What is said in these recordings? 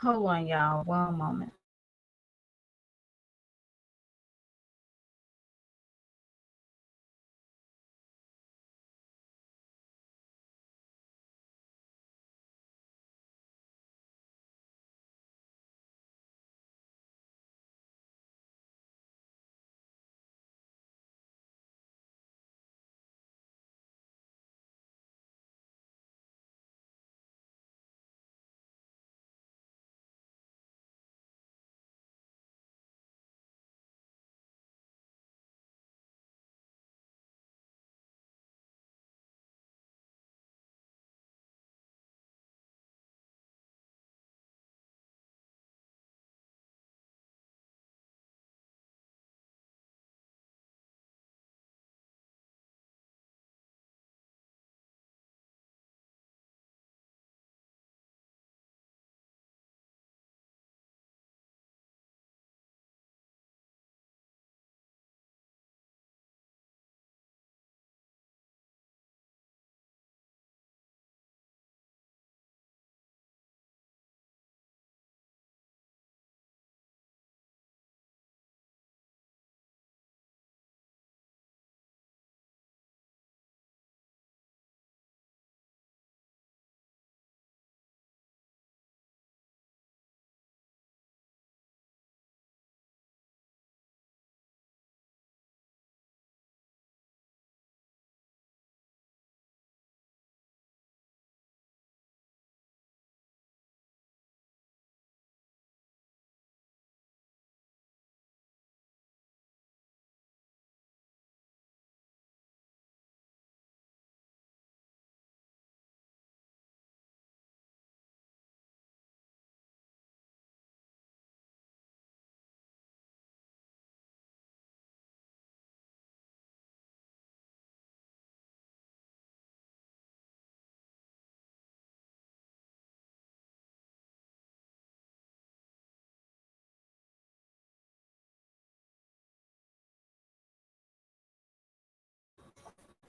Hold on, y'all. One moment.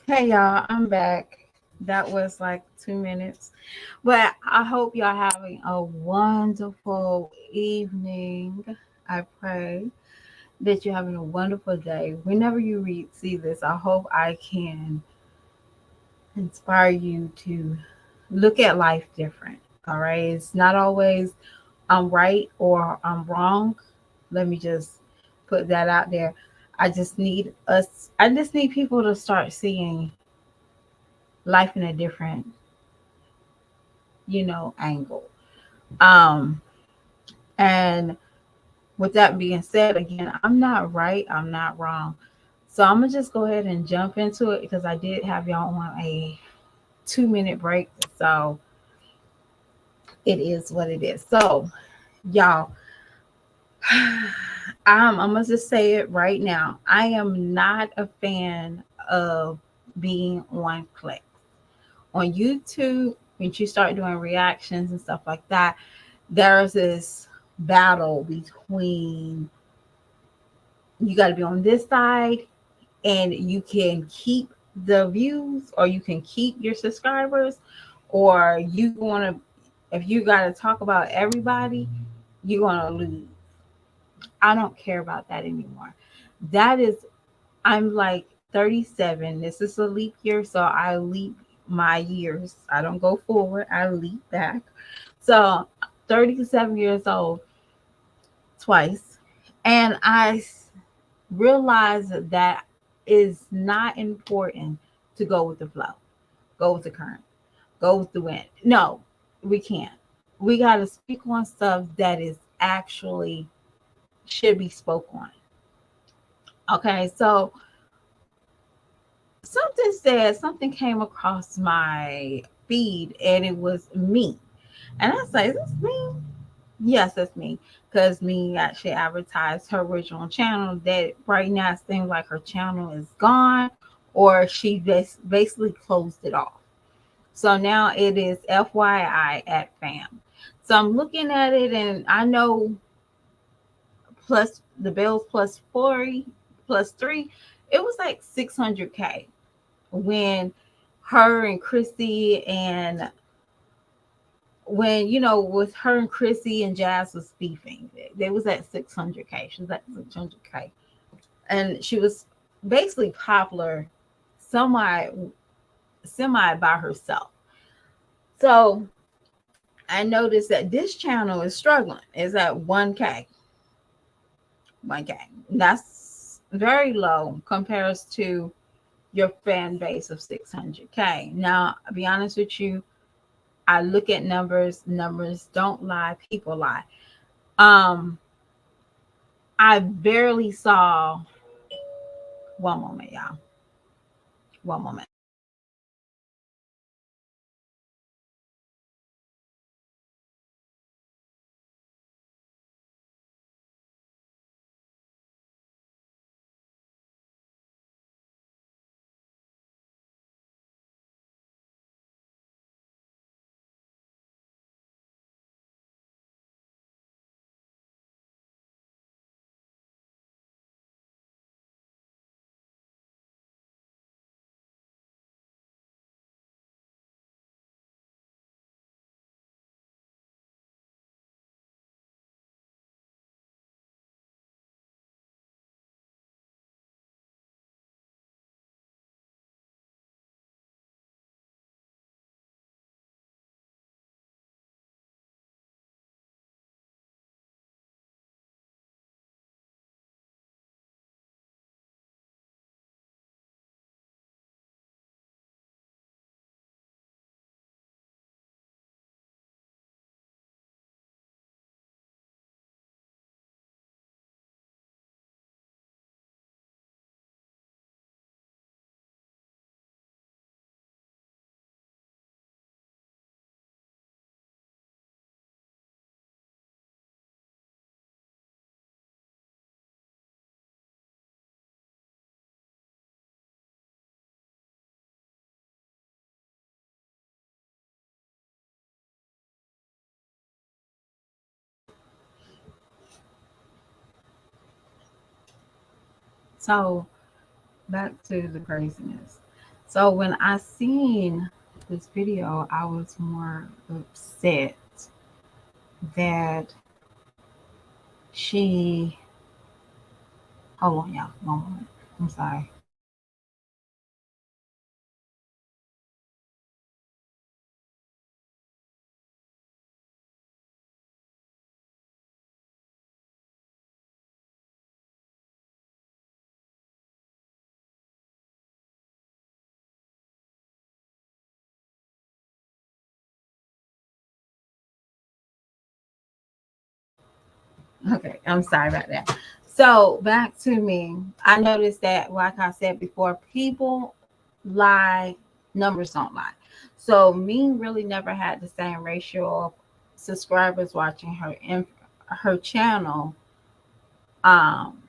Hey, y'all. I'm back. That was like 2 minutes. But I hope y'all having a wonderful evening. I pray that you're having a wonderful day. Whenever you see this, I hope I can inspire you to look at life different. All right. It's not always I'm right or I'm wrong. Let me just put that out there. I just need people to start seeing life in a different, angle. Um, and with that being said, again, I'm not right, I'm not wrong. So I'm gonna just go ahead and jump into it because I did have y'all on a 2 minute break. So it is what it is. So y'all, I'm gonna just say it right now. I am not a fan of being on clicks on YouTube. When you start doing reactions and stuff like that, there's this battle between you got to be on this side and you can keep the views or you can keep your subscribers, or you want to, if you got to talk about everybody, you're going to lose. I don't care about that anymore. That is, I'm like 37. This is a leap year, so I leap my years. I don't go forward, I leap back. So 37 years old twice. And I realized that is not important to go with the flow, go with the current, go with the wind. No, we can't. We got to speak on stuff that is actually should be spoke on. Okay, so something came across my feed and it was me. And I say, is this me? Yes, that's me. Because me actually advertised her original channel that right now it seems like her channel is gone or she basically closed it off. So now it is FYI at fam. So I'm looking at it and I know plus the bills plus 40 plus 3, it was like 600K when her and Chrissy and when with her and Chrissy and Jazz was beefing, they was at 600K. She was at 600K, and she was basically popular, semi semi by herself. So I noticed that this channel is struggling. Is at 1K, 1K. That's very low compared to your fan base of 600K. Now, I'll be honest with you, I look at numbers. Numbers don't lie. People lie. Um, I barely saw. One moment, y'all. One moment. So back to the craziness. So when I seen this video, I was more upset that she. Hold on, y'all. One moment. I'm sorry. Okay, I'm sorry about that. So back to me. I noticed that, like I said before, people lie, numbers don't lie. So me really never had the same ratio of subscribers watching her channel. Um,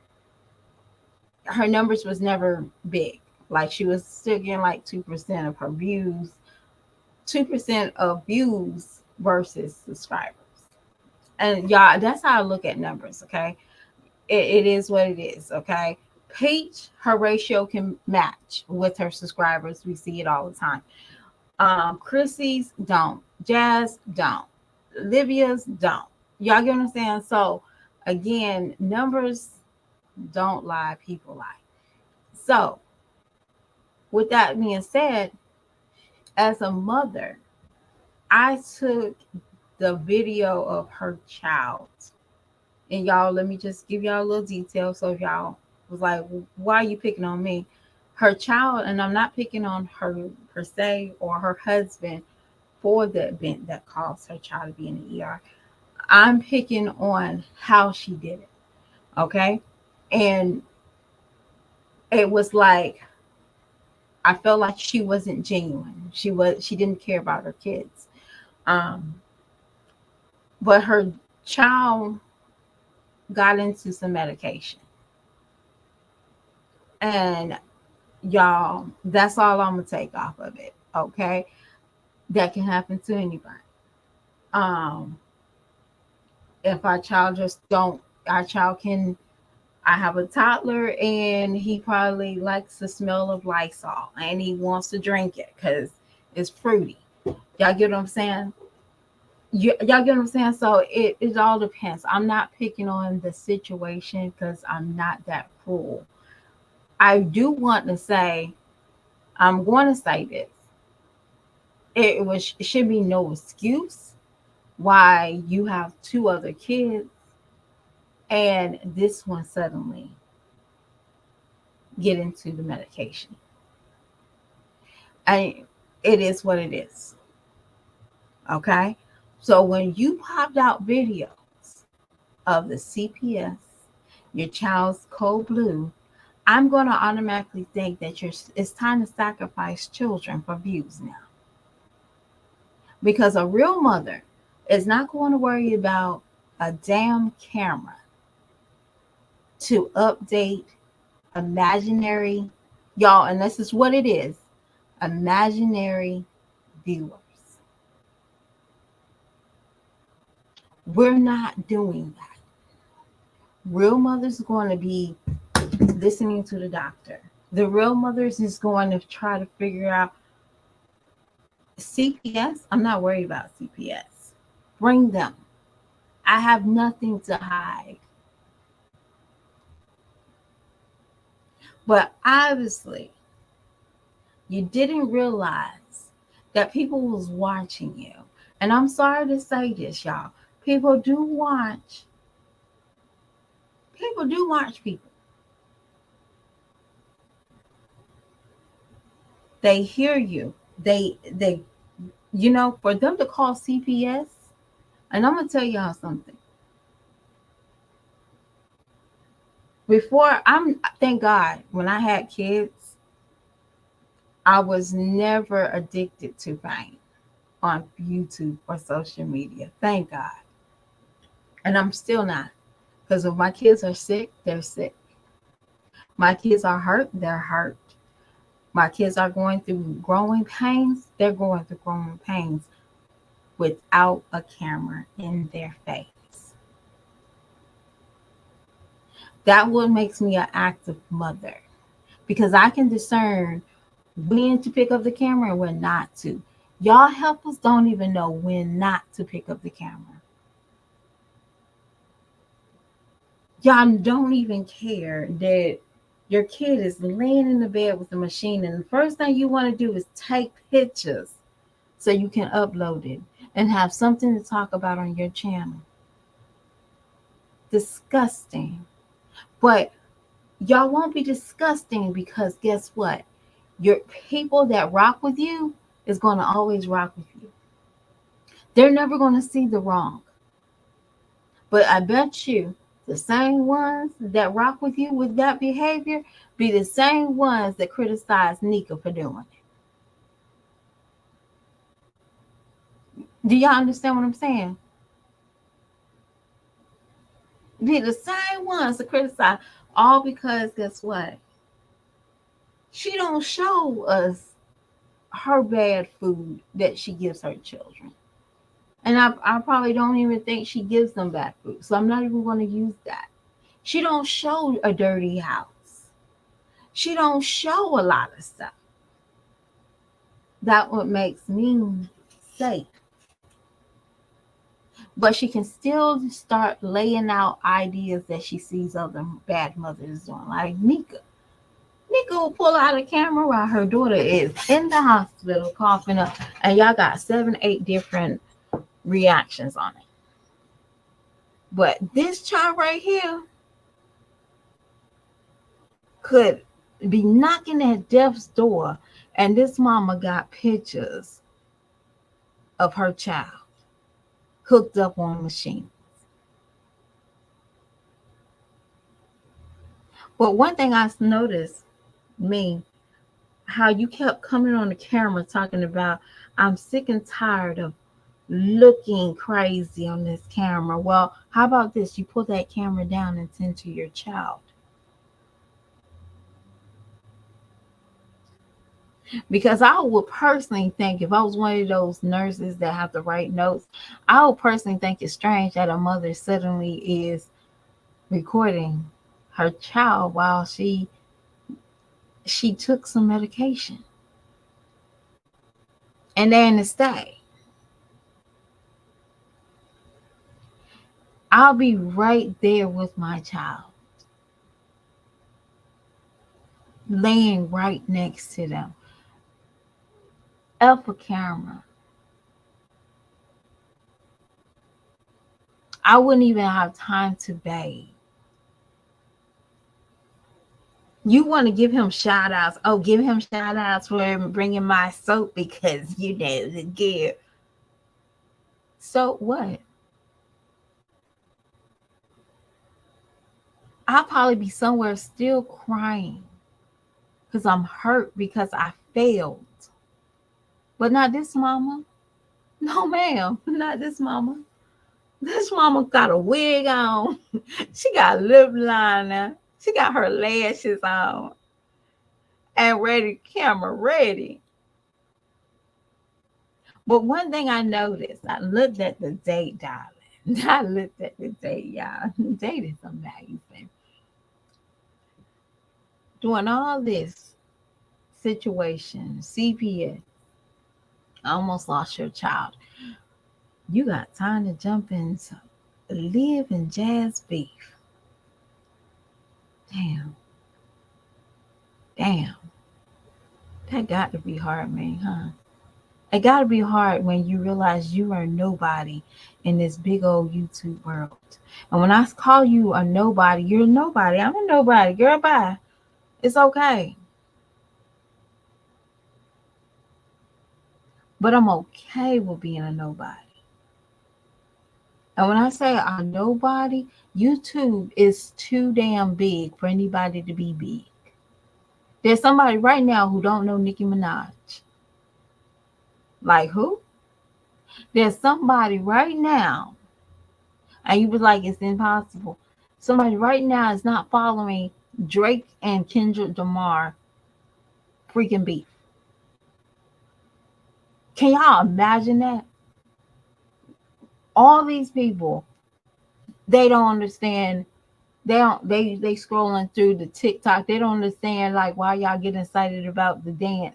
her numbers was never big. Like she was still getting like 2% of her views, 2% of views versus subscribers. And y'all, that's how I look at numbers. Okay, it is what it is. Okay. Peach, her ratio can match with her subscribers. We see it all the time. Chrissy's don't. Jazz don't. Livia's don't. Y'all get what I'm saying? So again, numbers don't lie, people lie. So with that being said, as a mother, I took the video of her child. And y'all, let me just give y'all a little detail. So if y'all was like, why are you picking on me? Her child, and I'm not picking on her per se or her husband for the event that caused her child to be in the ER. I'm picking on how she did it. Okay. And it was like, I felt like she wasn't genuine. She didn't care about her kids. Um, but her child got into some medication. And y'all, that's all I'm gonna take off of it. Okay. That can happen to anybody. Um, if our child can, I have a toddler and he probably likes the smell of Lysol and he wants to drink it because it's fruity. Y'all get what I'm saying? y'all get what I'm saying? So it all depends. I'm not picking on the situation because I'm not that cruel. I do want to say, I'm going to say this. It should be no excuse why you have two other kids and this one suddenly get into the medication. I It is what it is. Okay. So when you popped out videos of the CPS, your child's cold blue, I'm going to automatically think that it's time to sacrifice children for views now. Because a real mother is not going to worry about a damn camera to update imaginary, y'all, and this is what it is, imaginary viewers. We're not doing that. Real mothers are going to be listening to the doctor. The real mothers is going to try to figure out CPS. I'm not worried about CPS. Bring them. I have nothing to hide. But obviously, you didn't realize that people was watching you. And I'm sorry to say this, y'all. People do watch. People do watch people. They hear you. They for them to call CPS, and I'm gonna tell y'all something. Before thank God, when I had kids, I was never addicted to fame on YouTube or social media. Thank God. And I'm still not. Because if my kids are sick, they're sick. My kids are hurt, they're hurt. My kids are going through growing pains, they're going through growing pains without a camera in their face. That what makes me an active mother. Because I can discern when to pick up the camera and when not to. Y'all helpers don't even know when not to pick up the camera. Y'all don't even care that your kid is laying in the bed with the machine, and the first thing you want to do is take pictures so you can upload it and have something to talk about on your channel. Disgusting. But y'all won't be disgusting because guess what? Your people that rock with you is going to always rock with you. They're never going to see the wrong. But I bet you the same ones that rock with you with that behavior be the same ones that criticize Nika for doing it. Do y'all understand what I'm saying? Be the same ones that criticize, all because guess what? She don't show us her bad food that she gives her children. And I probably don't even think she gives them bad food. So I'm not even going to use that. She don't show a dirty house. She don't show a lot of stuff. That what makes me safe. But she can still start laying out ideas that she sees other bad mothers doing, like Nika. Nika will pull out a camera while her daughter is in the hospital coughing up, and y'all got 7, 8 different reactions on it. But this child right here could be knocking at death's door, and this mama got pictures of her child hooked up on machines. But one thing I noticed, me, how you kept coming on the camera talking about, I'm sick and tired of looking crazy on this camera. Well, how about this? You put that camera down and tend to your child. Because I would personally think, if I was one of those nurses that have to write notes, I would personally think it's strange that a mother suddenly is recording her child while she took some medication and they're in the stay. I'll be right there with my child, laying right next to them. F a camera. I wouldn't even have time to bathe. You want to give him shout outs. Oh, give him shout outs for bringing my soap because you know it's good. So what? I'll probably be somewhere still crying because I'm hurt because I failed. But not this mama. No, ma'am. Not this mama. This mama got a wig on. She got lip liner. She got her lashes on and ready, camera ready. But one thing I noticed, I looked at the date, darling. I looked at the date, y'all. The date is amazing. Doing all this situation, CPS, almost lost your child. You got time to jump in, live in jazz beef. Damn, damn. That got to be hard, man, huh? It got to be hard when you realize you are nobody in this big old YouTube world. And when I call you a nobody, you're a nobody. I'm a nobody. Girl, bye. It's okay. But I'm okay with being a nobody. And when I say a nobody, YouTube is too damn big for anybody to be big. There's somebody right now who don't know Nicki Minaj. Like who? There's somebody right now, and you was like, it's impossible. Somebody right now is not following Drake and Kendrick Lamar freaking beef. Can y'all imagine that? All these people, they don't understand. They scrolling through the TikTok. They don't understand like why y'all get excited about the dance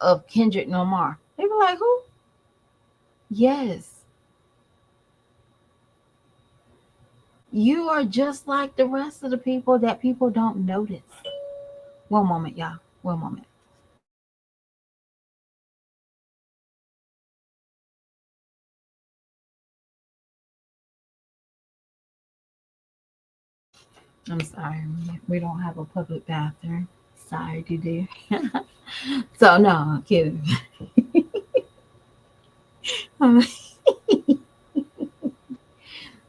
of Kendrick Lamar. They were like, who? Yes. You are just like the rest of the people that people don't notice. One moment, y'all. One moment. I'm sorry. We don't have a public bathroom. Sorry to do. So no, I'm kidding.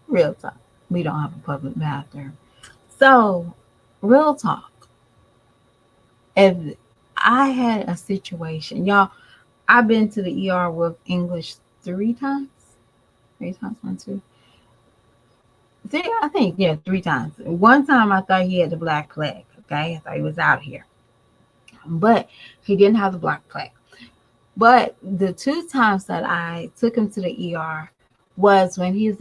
Real talk. We don't have a public bathroom. So, real talk. If I had a situation, y'all, I've been to the ER with English 3 times. 3 times, one, two. See, I think, yeah, 3 times. One time I thought he had the black plague. Okay. I thought he was out here. But he didn't have the black plague. But the 2 times that I took him to the ER was when he was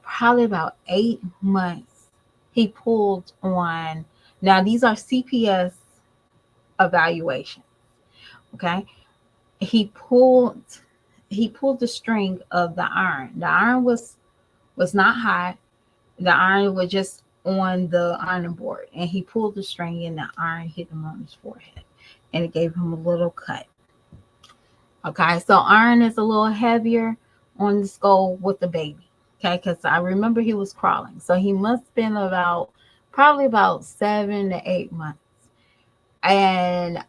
probably about 8 months. He pulled on, now these are CPS evaluations. Okay. He pulled the string of the iron. The iron was not hot. The iron was just on the ironing board, and he pulled the string, and the iron hit him on his forehead, and it gave him a little cut. Okay, so iron is a little heavier on the skull with the baby. Okay, because I remember he was crawling, so he must have been probably about 7 to 8 months, and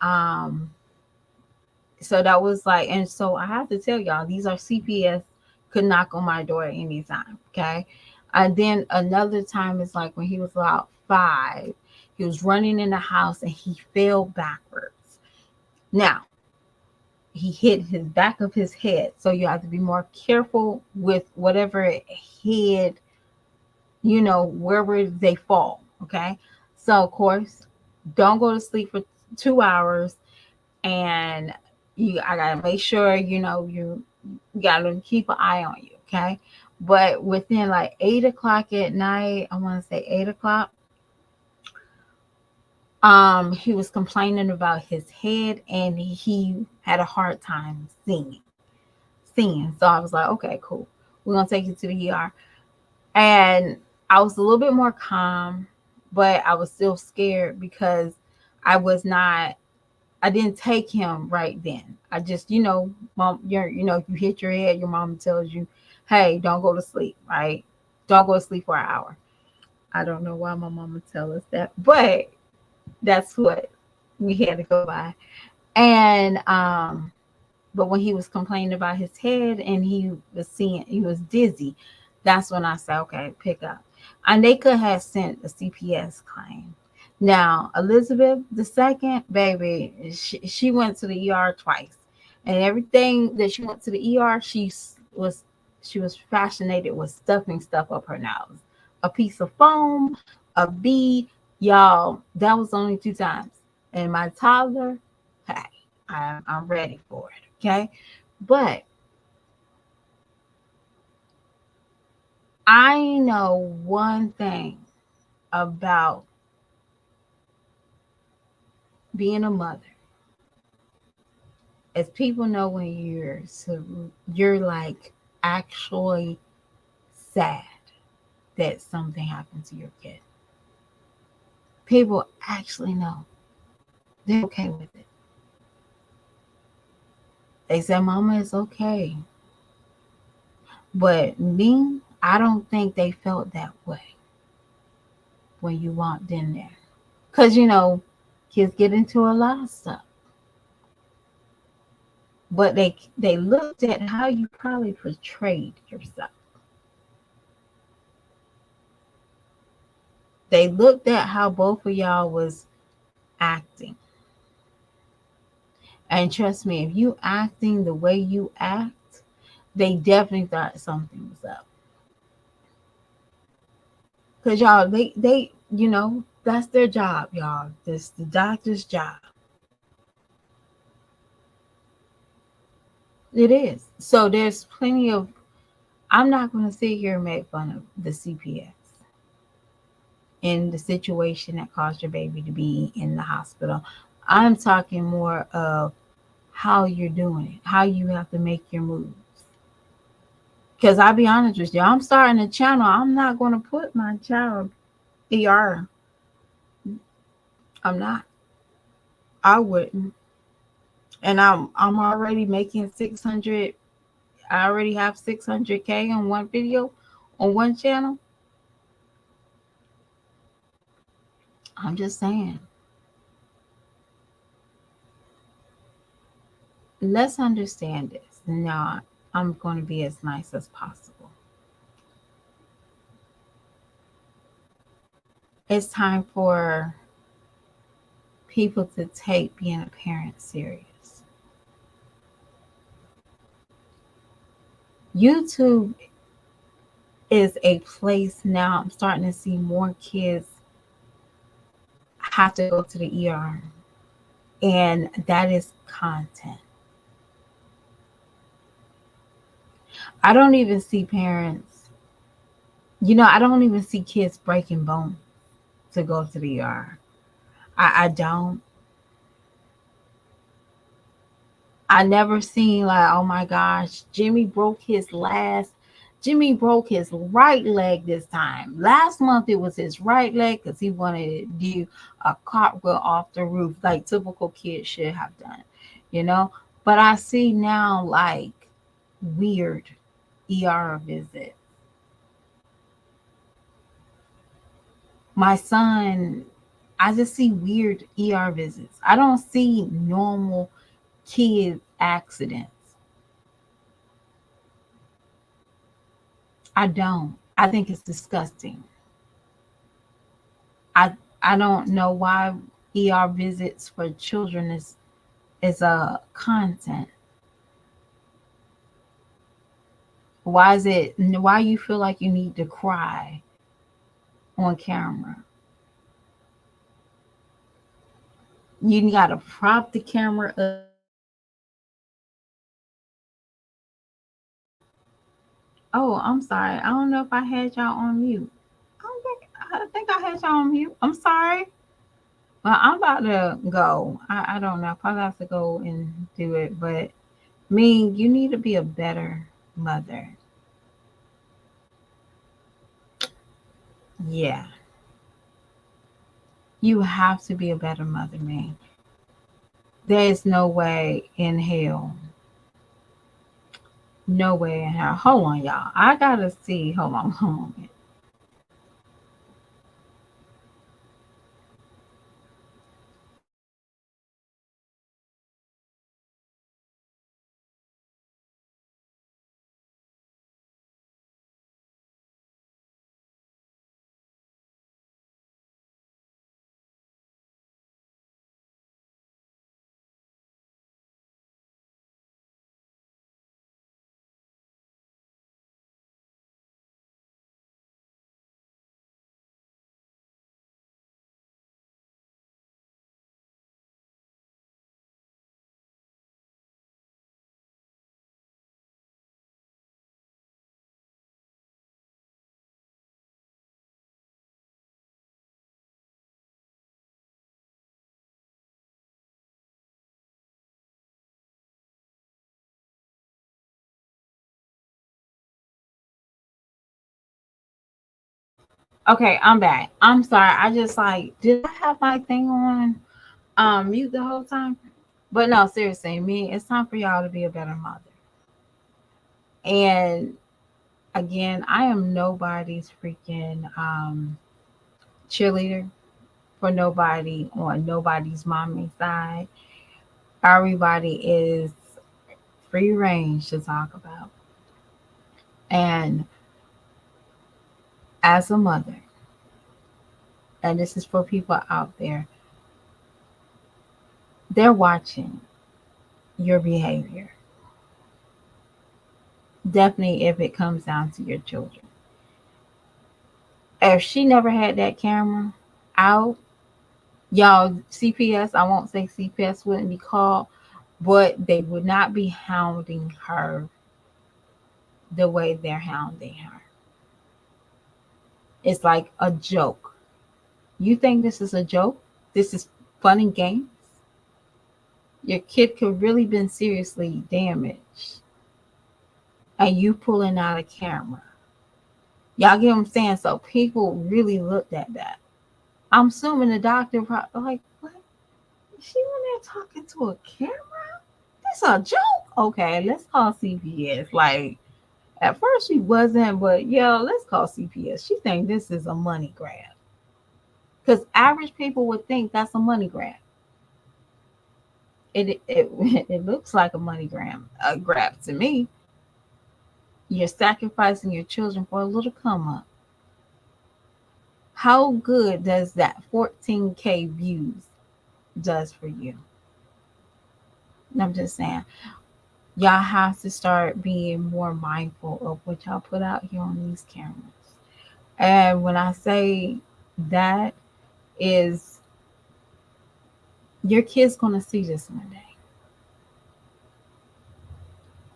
so that was like, and so I have to tell y'all, these are CPS could knock on my door at any time. Okay. And then another time is like when he was about 5, he was running in the house and he fell backwards. Now, he hit his back of his head. So you have to be more careful with whatever head, wherever they fall. Okay. So, of course, don't go to sleep for 2 hours, and I gotta make sure you gotta keep an eye on you, okay? But within like 8 o'clock at night, I want to say 8 o'clock, he was complaining about his head, and he had a hard time seeing. So I was like, okay, cool, we're gonna take you to the ER. And I was a little bit more calm, but I was still scared because I was not I didn't take him right then. I just, mom, you hit your head, your mom tells you, hey, don't go to sleep, right? Don't go to sleep for an hour. I don't know why my mama tell us that, but that's what we had to go by. And but when he was complaining about his head and he was dizzy, that's when I said, okay, pick up. And they could have sent a CPS claim. Now, Elizabeth the second, baby, she went to the ER twice. And everything that she went to the ER, was she was fascinated with stuffing stuff up her nose. A piece of foam, a bead, y'all, that was only 2 times. And my toddler, hey, I'm ready for it. Okay. But I know one thing about being a mother. As people know when you're like actually sad that something happened to your kid. People actually know. They're okay with it. They say mama is okay. But me, I don't think they felt that way when you walked in there. Because, kids get into a lot of stuff. But they looked at how you probably portrayed yourself. They looked at how both of y'all was acting. And trust me, if you acting the way you act, they definitely thought something was up. Cause y'all, they that's their job, y'all. This the doctor's job. It is. So there's plenty of. I'm not going to sit here and make fun of the CPS in the situation that caused your baby to be in the hospital. I'm talking more of how you're doing it, how you have to make your moves. Because I'll be honest with you, I'm starting a channel. I'm not going to put my child ER. I'm not. I wouldn't. And I'm already making 600. I already have 600K on one video on one channel. I'm just saying. Let's understand this. Now, I'm going to be as nice as possible. It's time for people to take being a parent serious. YouTube is a place now. I'm starting to see more kids have to go to the ER, and that is content. I don't even see parents, I don't even see kids breaking bones to go to the ER. I don't. I never seen like, oh my gosh, Jimmy broke his right leg this time. Last month it was his right leg because he wanted to do a cartwheel off the roof, like typical kids should have done, you know. But I see now like weird ER visits. My son, I just see weird ER visits. I don't see normal kid accidents. I don't. I think it's disgusting. I I don't know why ER visits for children is a content. Why you feel like you need to cry on camera? You gotta prop the camera up. Oh, I'm sorry. I don't know if I had y'all on mute. I think I had y'all on mute. I'm sorry. Well, I'm about to go. I don't know. I probably have to go and do it. But me, you need to be a better mother. Yeah, you have to be a better mother, man. There is no way in hell. No way in hell. Hold on, y'all. I gotta see. Hold on, hold on. Okay, I'm back. I'm sorry. I just like, did I have my thing on mute the whole time? But no, seriously, me, it's time for y'all to be a better mother. And again, I am nobody's freaking cheerleader for nobody on nobody's mommy side. Everybody is free range to talk about. And as a mother, and this is for people out there, they're watching your behavior. Definitely if it comes down to your children. If she never had that camera out, y'all, CPS, I won't say CPS wouldn't be called, but they would not be hounding her the way they're hounding her. It's like a joke. You think this is a joke? This is fun and games? Your kid could really been seriously damaged and you pulling out a camera. Y'all get what I'm saying? So people really looked at that. I'm assuming the doctor probably like, what? She went there talking to a camera? That's a joke. Okay, let's call CPS. Like at first she wasn't, but yo, let's call CPS. She think this is a money grab. Because average people would think that's a money grab. It looks like a money grab, a grab to me. You're sacrificing your children for a little come up. How good does that 14K views does for you? And I'm just saying, y'all have to start being more mindful of what y'all put out here on these cameras. And when I say that is your kid's gonna see this one day.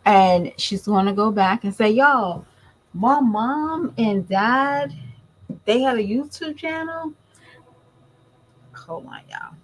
And she's gonna go back and say, y'all, my mom and dad, they had a YouTube channel. Hold on, y'all.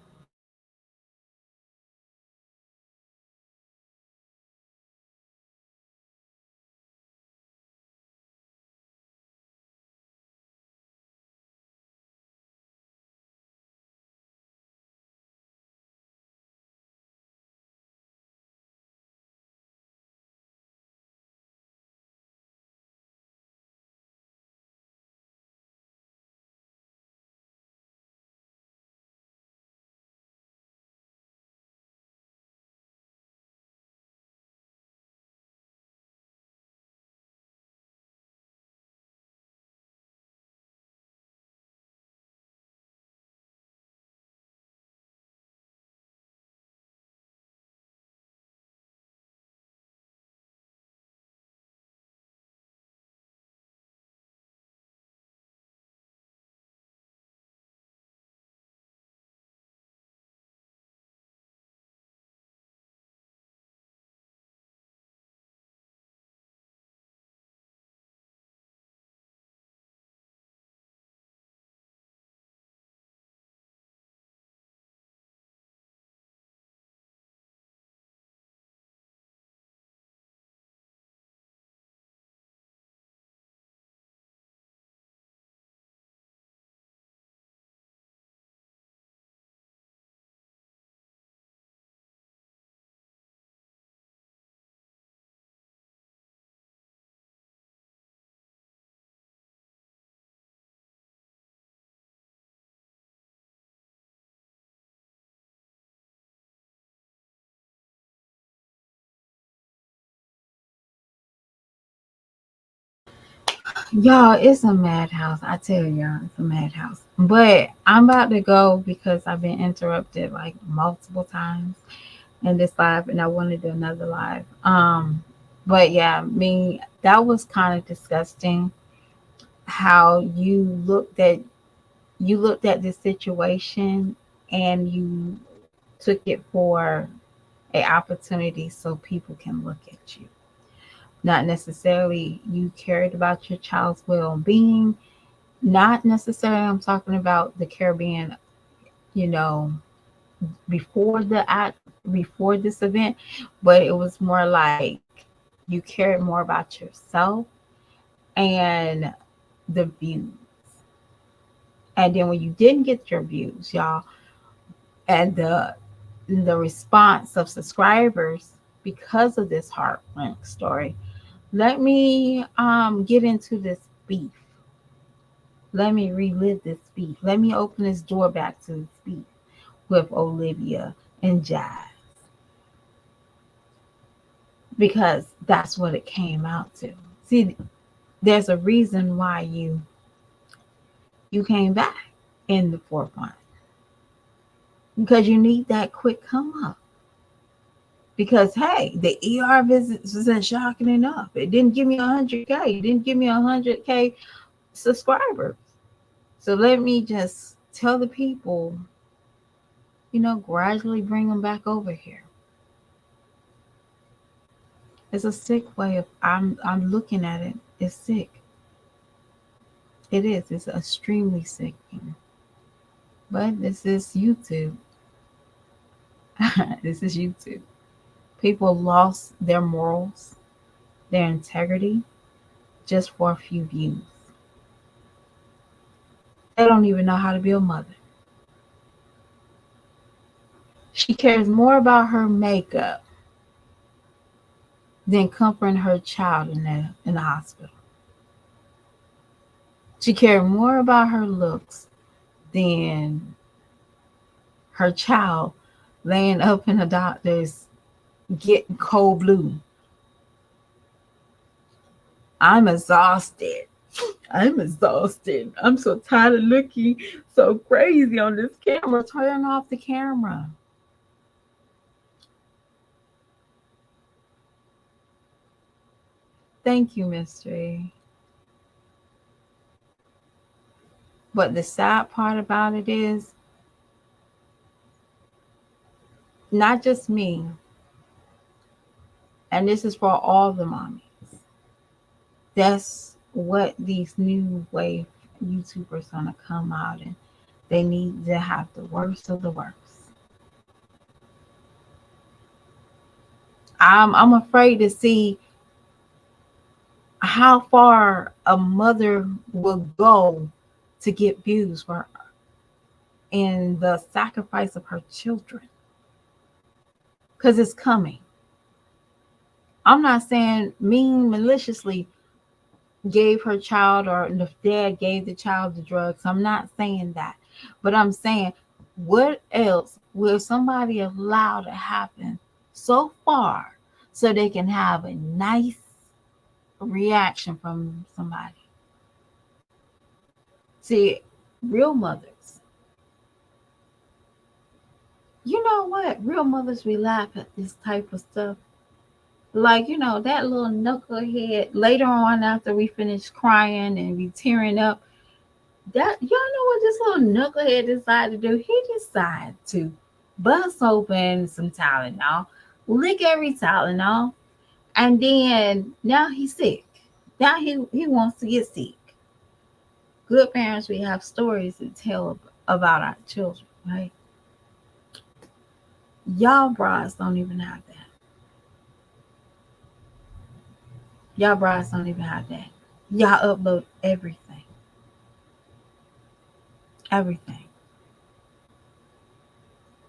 Y'all, it's a madhouse. I tell y'all, it's a madhouse. But I'm about to go because I've been interrupted like multiple times in this live, and I want to do another live. But yeah, me that was kind of disgusting. How you looked at this situation and you took it for a opportunity so people can look at you. Not necessarily you cared about your child's well-being. Not necessarily I'm talking about the Caribbean, you know, before the act before this event, but it was more like you cared more about yourself and the views. And then when you didn't get your views, y'all, and the response of subscribers because of this heartbreak story, let me get into this beef. Let me relive this beef. Let me open this door back to this beef with Olivia and Jazz because that's what it came out to. See, there's a reason why you came back in the forefront because you need that quick come up. Because hey, the ER visits isn't shocking enough. It didn't give me 100K. It didn't give me 100K subscribers. So let me just tell the people, gradually bring them back over here. It's a sick way of I'm looking at it. It's sick. It is. It's extremely sickening. But this is YouTube. This is YouTube. People lost their morals, their integrity, just for a few views. They don't even know how to be a mother. She cares more about her makeup than comforting her child in the hospital. She cared more about her looks than her child laying up in a doctor's getting cold blue. I'm exhausted. I'm exhausted. I'm so tired of looking so crazy on this camera. Turn off the camera. Thank you, Mystery. But the sad part about it is not just me, and this is for all the mommies. That's what these new wave YouTubers gonna come out and they need to have the worst of the worst. I'm afraid to see how far a mother will go to get views for and the sacrifice of her children. Because it's coming. I'm not saying mean maliciously gave her child or the dad gave the child the drugs. I'm not saying that. But I'm saying what else will somebody allow to happen so far so they can have a nice reaction from somebody? See, real mothers, you know what? Real mothers, we laugh at this type of stuff. Like, that little knucklehead later on after we finish crying and we tearing up. That y'all know what this little knucklehead decided to do? He decided to bust open some Tylenol, lick every Tylenol, and then now he's sick. Now he wants to get sick. Good parents, we have stories to tell about our children, right? Y'all brides don't even have that. Y'all brides don't even have that. Y'all upload everything. Everything.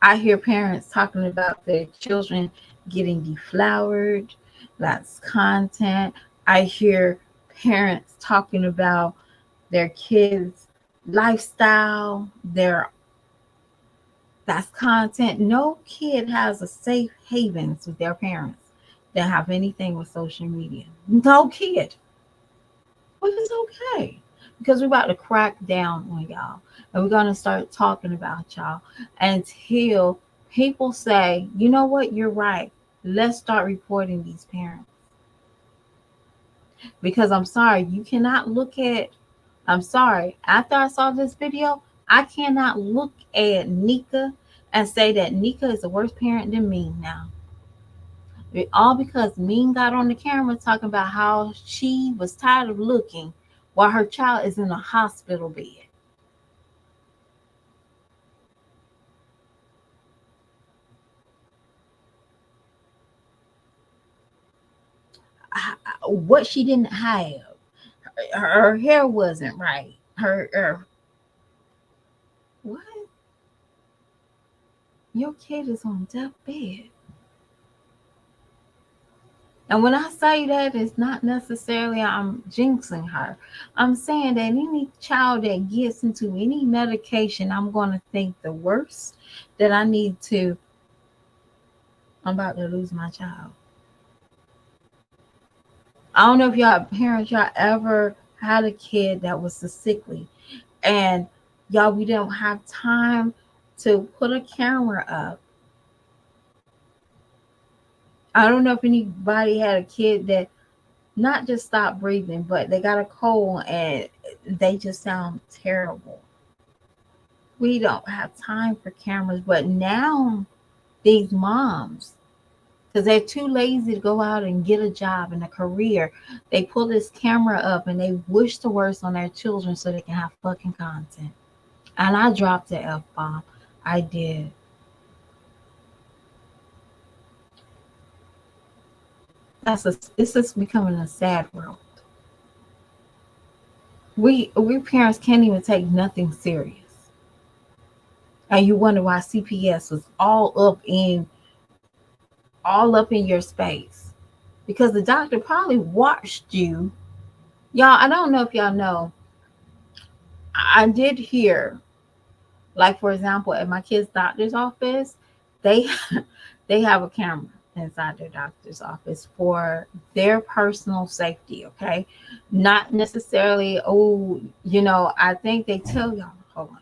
I hear parents talking about their children getting deflowered, that's content. I hear parents talking about their kids' lifestyle, that's content. No kid has a safe havens with their parents that have anything with social media. No kid. But it's okay because we're about to crack down on y'all and we're going to start talking about y'all until people say, you know what, you're right. Let's start reporting these parents. Because I'm sorry, you cannot look at, I'm sorry, after I saw this video, I cannot look at Nika and say that Nika is a worse parent than me now. All because Ming got on the camera talking about how she was tired of looking while her child is in a hospital bed. What she didn't have, her hair wasn't right. Her what? Your kid is on deathbed. And when I say that, it's not necessarily I'm jinxing her. I'm saying that any child that gets into any medication, I'm going to think the worst that I need to, I'm about to lose my child. I don't know if y'all parents, y'all ever had a kid that was so sickly and y'all, we don't have time to put a camera up. I don't know if anybody had a kid that not just stopped breathing, but they got a cold and they just sound terrible. We don't have time for cameras, but now these moms, because they're too lazy to go out and get a job and a career, they pull this camera up and they wish the worst on their children so they can have fucking content. And I dropped the F bomb. I did. It's just becoming a sad world. We parents can't even take nothing serious. And you wonder why CPS was all up in your space. Because the doctor probably watched you. Y'all, I don't know if y'all know. I did hear, like for example, at my kid's doctor's office, they they have a camera inside their doctor's office for their personal safety, okay? Not necessarily, oh, I think they tell y'all, hold on.